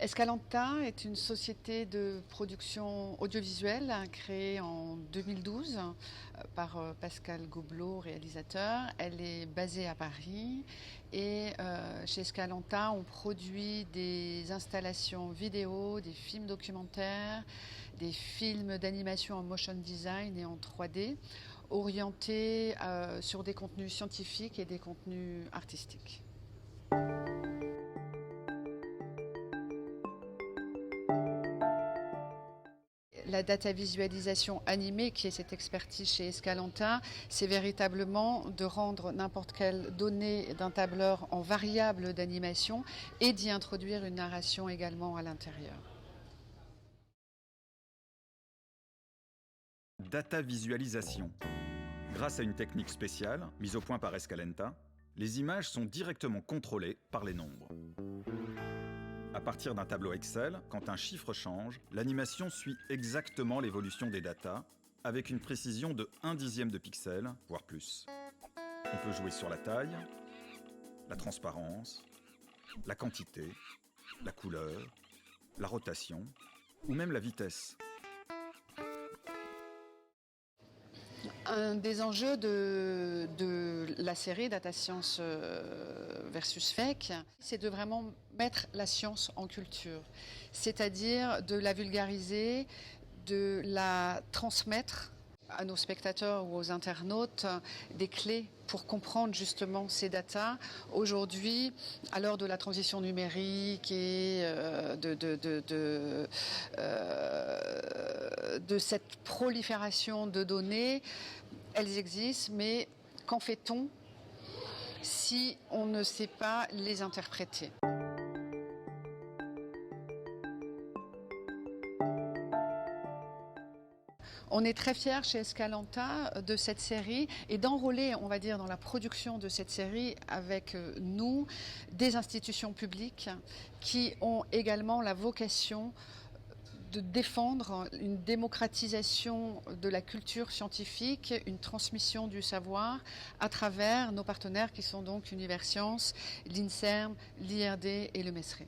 Escalanta est une société de production audiovisuelle créée en 2012 par Pascal Gobelot, réalisateur. Elle est basée à Paris et chez Escalanta, on produit des installations vidéo, des films documentaires, des films d'animation en motion design et en 3D orientés sur des contenus scientifiques et des contenus artistiques. La data visualisation animée, qui est cette expertise chez Escalanta, c'est véritablement de rendre n'importe quelle donnée d'un tableur en variable d'animation et d'y introduire une narration également à l'intérieur. Data visualisation. Grâce à une technique spéciale, mise au point par Escalanta, les images sont directement contrôlées par les nombres. À partir d'un tableau Excel, quand un chiffre change, l'animation suit exactement l'évolution des datas, avec une précision de 1/10 de pixel, voire plus. On peut jouer sur la taille, la transparence, la quantité, la couleur, la rotation, ou même la vitesse. Un des enjeux de la série Data Science versus Fake, c'est de vraiment mettre la science en culture, c'est-à-dire de la vulgariser, de la transmettre à nos spectateurs ou aux internautes des clés pour comprendre justement ces datas. Aujourd'hui, à l'heure de la transition numérique et de cette prolifération de données, elles existent, mais qu'en fait-on si on ne sait pas les interpréter ? On est très fiers chez Escalanta de cette série et d'enrôler, on va dire, dans la production de cette série avec nous des institutions publiques qui ont également la vocation de défendre une démocratisation de la culture scientifique, une transmission du savoir à travers nos partenaires qui sont donc Universcience, l'INSERM, l'IRD et le MESRE.